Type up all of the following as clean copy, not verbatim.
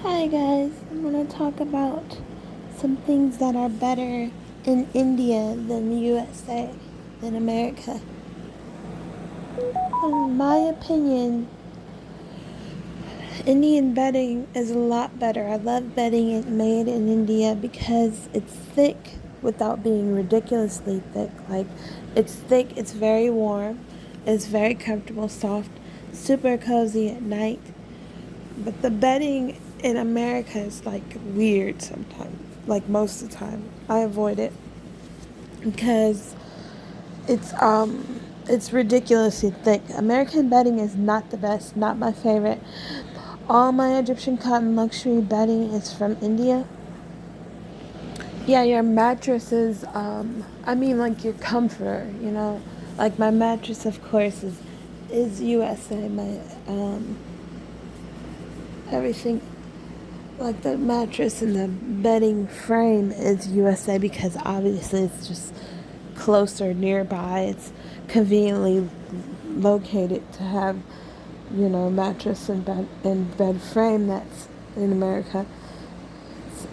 Hi guys, I'm going to talk about some things that are better in India than the USA, than America. In my opinion, Indian bedding is a lot better. I love bedding it made in India because it's thick without being ridiculously thick. Like, it's thick, it's very warm, it's very comfortable, soft, super cozy at night. But the bedding in America is like weird sometimes. Like most of the time, I avoid it because it's ridiculously thick. American bedding is not the best, not my favorite. All my Egyptian cotton luxury bedding is from India. Yeah, your mattresses, I mean like your comforter, Like my mattress of course is USA. My everything like the mattress and the bedding frame is USA because obviously it's just closer nearby. It's conveniently located to have, mattress and bed frame that's in America. It's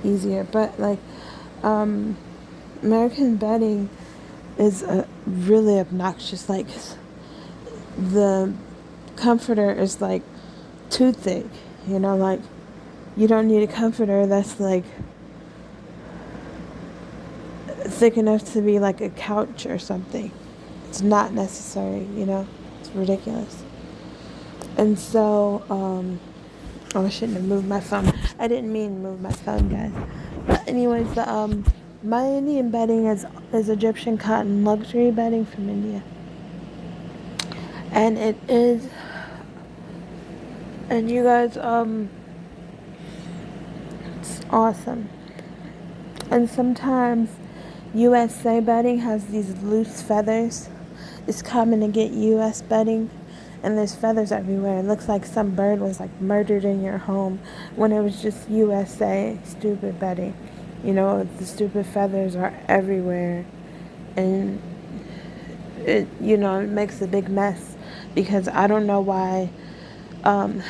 easier, but like um, American bedding is really obnoxious. Like the comforter is like too thick, like you don't need a comforter that's like thick enough to be like a couch or something. It's not necessary, It's ridiculous. And so, oh, I shouldn't have moved my phone. I didn't mean to move my phone, guys. But anyways, my Indian bedding is Egyptian cotton luxury bedding from India, and it is, and you guys, it's awesome. And sometimes USA bedding has these loose feathers. It's common to get US bedding and there's feathers everywhere. It looks like some bird was like murdered in your home when it was just USA stupid bedding. The stupid feathers are everywhere and it makes a big mess because I don't know why um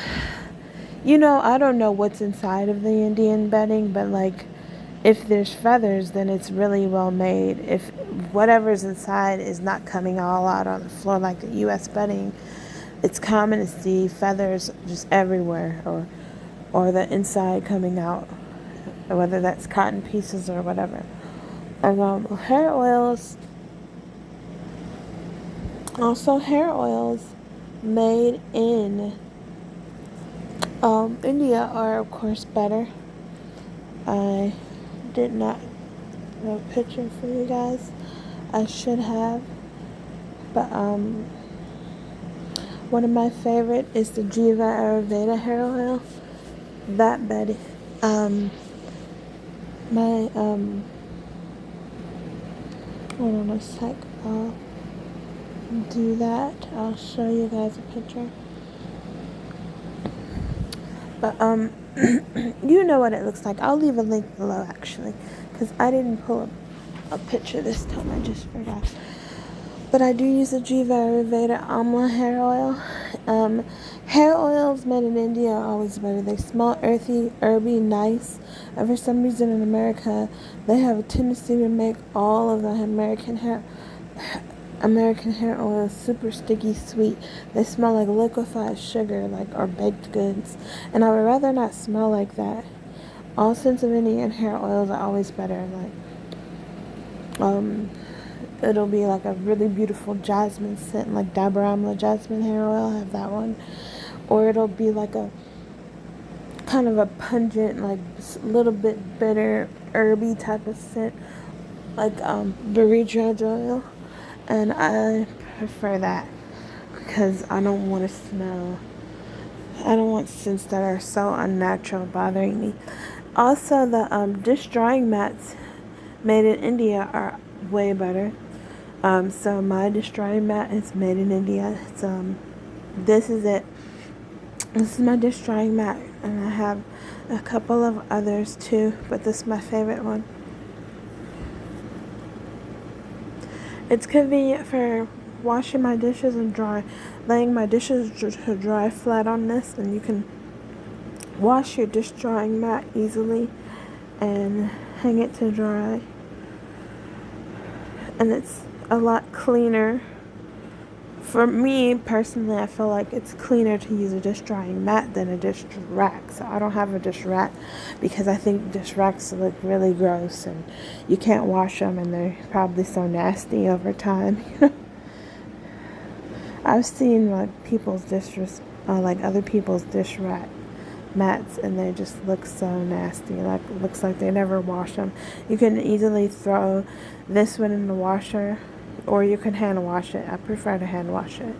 I don't know what's inside of the Indian bedding, but like if there's feathers, then it's really well made. If whatever's inside is not coming all out on the floor like the U.S. bedding, it's common to see feathers just everywhere, or the inside coming out, whether that's cotton pieces or whatever. And hair oils made in India are of course better. I did not have a picture for you guys. I should have, but one of my favorite is the Jiva Ayurveda hair oil. That bed, my hold on a sec. I'll do that. I'll show you guys a picture. But you know what it looks like. I'll leave a link below actually, because I didn't pull a picture this time. I just forgot. But I do use the Jiva Ayurveda Amla hair oil. Hair oils made in India are always better. They smell earthy, herby, nice. And for some reason in America, they have a tendency to make all of the American hair oil is super sticky sweet. They smell like liquefied sugar, or baked goods. And I would rather not smell like that. All scents of Indian hair oils are always better. It'll be like a really beautiful jasmine scent, like Dabur Amla jasmine hair oil. I have that one. Or it'll be like a kind of a pungent, like a little bit bitter, herby type of scent, like Bari oil. And I prefer that because I don't want scents that are so unnatural bothering me. Also, the dish drying mats made in India are way better. So my dish drying mat is made in India. It's this is it. This is my dish drying mat, and I have a couple of others too, but this is my favorite one. It's convenient for washing my dishes and laying my dishes to dry flat on this, and you can wash your dish drying mat easily and hang it to dry. And it's a lot cleaner. For me personally, I feel like it's cleaner to use a dish drying mat than a dish rack. So I don't have a dish rack because I think dish racks look really gross and you can't wash them and they're probably so nasty over time. I've seen like people's like other people's dish rack mats, and they just look so nasty. Like looks like they never wash them. You can easily throw this one in the washer, or you can hand wash it. I prefer to hand wash it.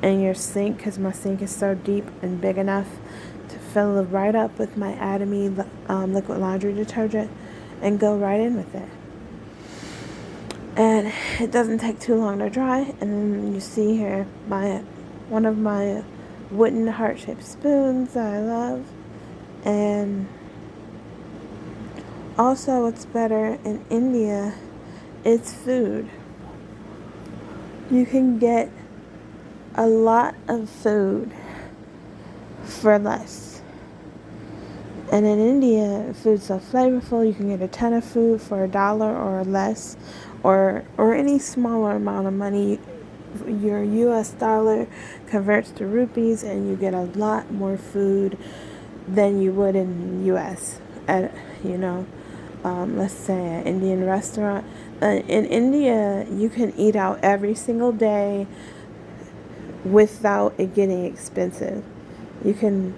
And your sink, because my sink is so deep and big enough to fill it right up with my Atomy liquid laundry detergent, and go right in with it. And it doesn't take too long to dry. And then you see here one of my wooden heart-shaped spoons that I love. And also what's better in India is food. You can get a lot of food for less. And in India, food's so flavorful, you can get a ton of food for $1 or less, or any smaller amount of money. Your US dollar converts to rupees and you get a lot more food than you would in US at, let's say an Indian restaurant. In India, you can eat out every single day without it getting expensive. You can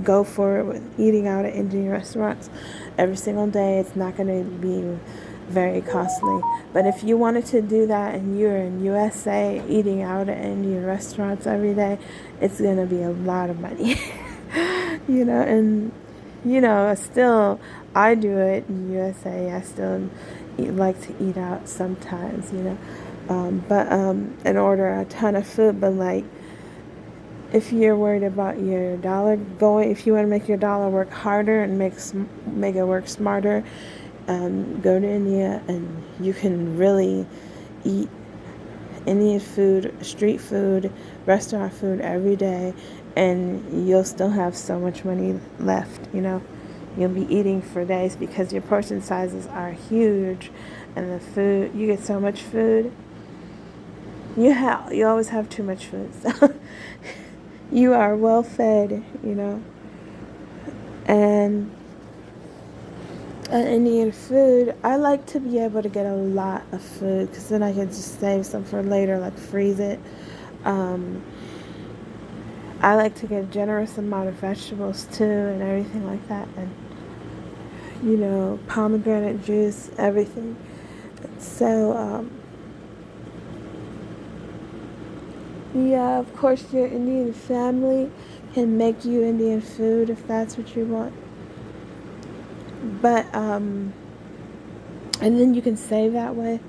go for it with eating out at Indian restaurants every single day. It's not going to be very costly. But if you wanted to do that and you're in USA eating out at Indian restaurants every day, it's going to be a lot of money. And still I do it in USA. I still like to eat out sometimes, and order a ton of food. But like, if you're worried about your dollar if you want to make your dollar work harder and make it work smarter, go to India and you can really eat Indian food, street food, restaurant food every day, and you'll still have so much money left. You'll be eating for days because your portion sizes are huge, and the food, you get so much food. You always have too much food, so you are well fed, and Indian food, I like to be able to get a lot of food because then I can just save some for later, like freeze it. I like to get a generous amount of vegetables too and everything like that, and pomegranate juice, everything. So yeah, of course your Indian family can make you Indian food if that's what you want. But and then you can save that way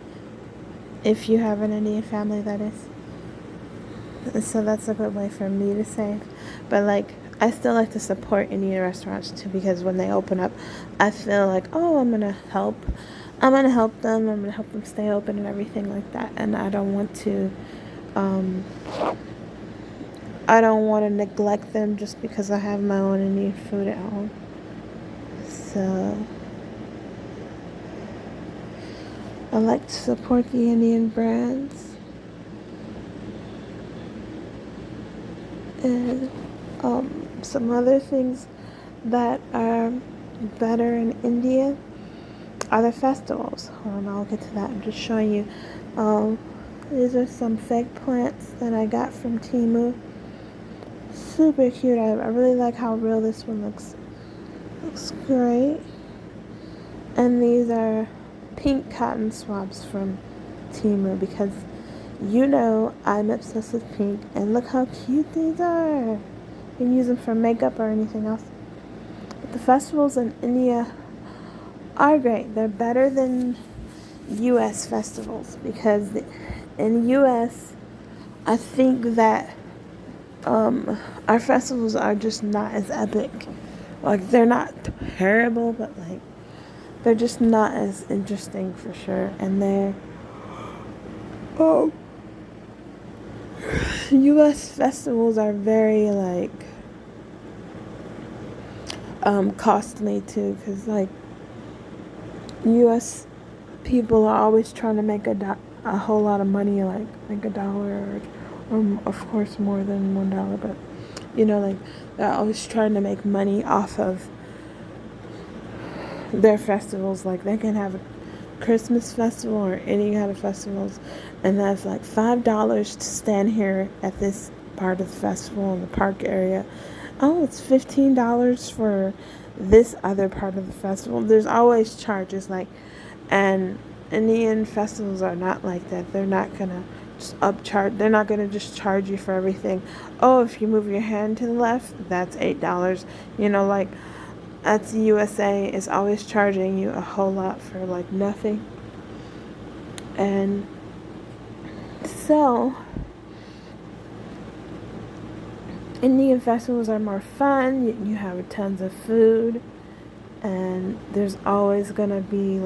if you have an Indian family, that is. So that's a good way for me to save. But like, I still like to support Indian restaurants too, because when they open up, I feel like, I'm gonna help them. I'm gonna help them stay open and everything like that. And I don't want to neglect them just because I have my own Indian food at home. So I like to support the Indian brands. And some other things that are better in India are the festivals. Hold on, I'll get to that. I'm just showing you. These are some fake plants that I got from Temu. Super cute. I really like how real this one looks. Looks great. And these are pink cotton swabs from Temu because I'm obsessed with pink, and look how cute these are. You can use them for makeup or anything else. But the festivals in India are great. They're better than US festivals because in US, I think that our festivals are just not as epic. Like, they're not terrible, but like, they're just not as interesting for sure. And they're US festivals are very like costly too, because like U.S. people are always trying to make a whole lot of money, like $1, or of course more than $1, but like they're always trying to make money off of their festivals. Like they can have a Christmas festival or any kind of festivals, and that's like $5 to stand here at this part of the festival in the park area. Oh, it's $15 for this other part of the festival. There's always charges, and Indian festivals are not like that. They're not gonna just upcharge. They're not gonna just charge you for everything. Oh, if you move your hand to the left, that's $8. Like that's the USA is always charging you a whole lot for like nothing. And so Indian festivals are more fun. You have tons of food, and there's always gonna be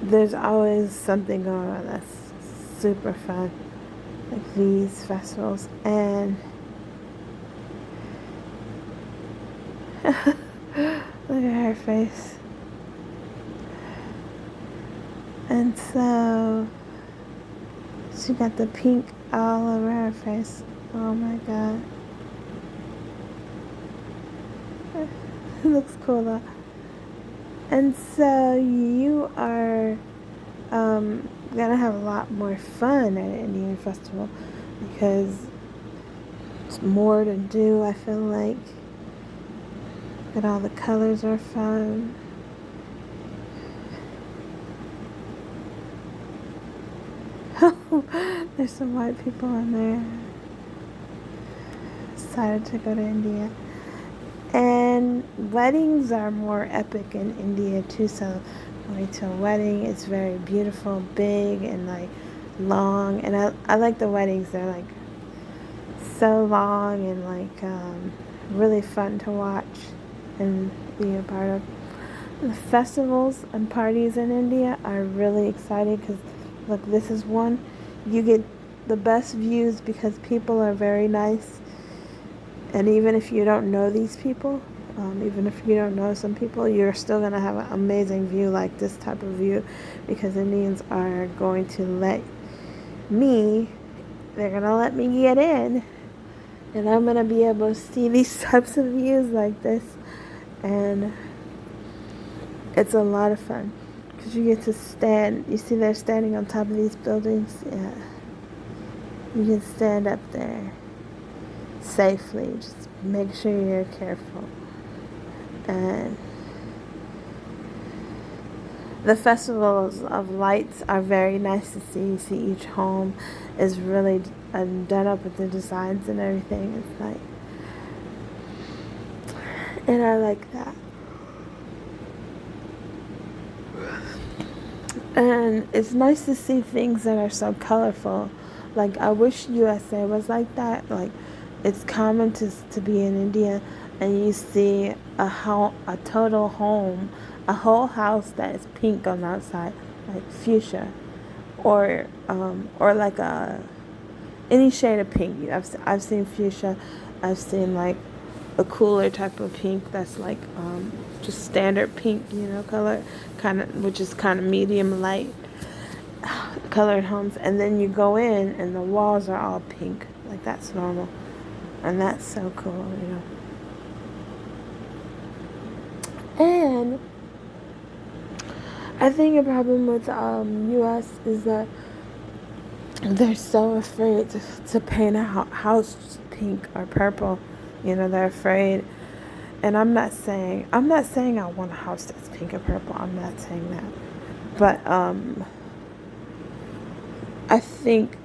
there's always something going on that's super fun, like these festivals. And look at her face. And so she got the pink all over her face. Oh my god. It looks cool though. And so you are gonna have a lot more fun at an Indian festival because there's more to do, I feel like. But all the colors are fun. There's some white people in there. Decided to go to India. And weddings are more epic in India too. So going to a wedding is very beautiful, big, and like long. And I like the weddings. They're like so long and like really fun to watch and be a part of. The festivals and parties in India are really exciting because, look, this is one. You get the best views because people are very nice. And even if you don't know these people, even if you don't know some people, you're still going to have an amazing view like this type of view because Indians are going to they're going to let me get in. And I'm going to be able to see these types of views like this. And it's a lot of fun because you get to stand. You see they're standing on top of these buildings? Yeah. You can stand up there safely. Just make sure you're careful. And the festivals of lights are very nice to see. You see each home is really done up with the designs and everything. It's like, and I like that. And it's nice to see things that are so colorful. Like, I wish USA was like that. Like, it's common to be in India and you see a total home, a whole house that is pink on the outside, like fuchsia, or like any shade of pink. I've seen fuchsia. I've seen like a cooler type of pink that's like just standard pink, color, which is kind of medium light colored homes. And then you go in and the walls are all pink, like that's normal, and that's so cool, And I think a problem with U.S. is that they're so afraid to paint a house pink or purple. They're afraid. And I'm not saying I want a house that's pink or purple. I'm not saying that. But I think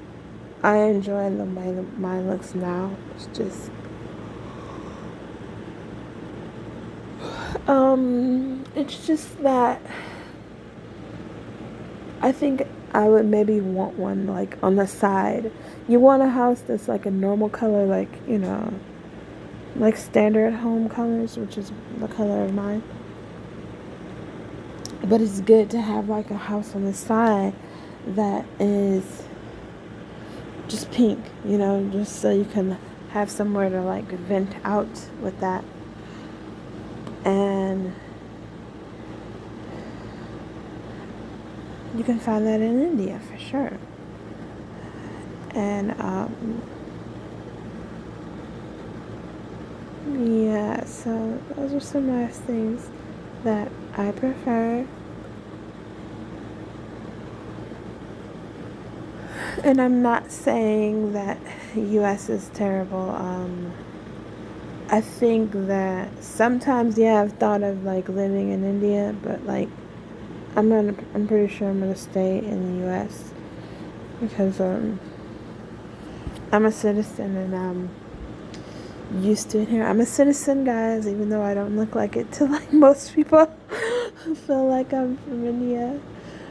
I enjoy the way mine looks now. It's just that I think I would maybe want one like on the side. You want a house that's like a normal color, like, like standard home colors, which is the color of mine. But it's good to have like a house on the side that is just pink, just so you can have somewhere to like vent out with that. And you can find that in India for sure. And yeah, so those are some nice things that I prefer. And I'm not saying that US is terrible. I think that sometimes, yeah, I've thought of like living in India, but like I'm pretty sure I'm gonna stay in the US because I'm a citizen and I'm used to it here. I'm a citizen, guys, even though I don't look like it to like most people who feel like I'm from India.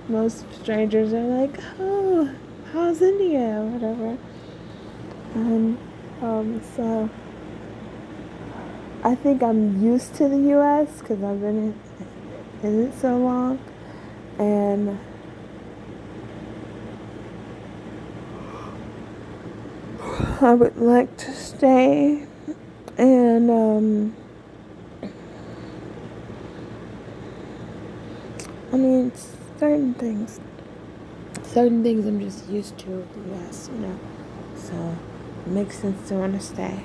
Most strangers are like, "Oh, how's India?" or whatever. And so I think I'm used to the U.S. because I've been in it so long, and I would like to stay. And I mean, certain things I'm just used to with the U.S. So it makes sense to want to stay.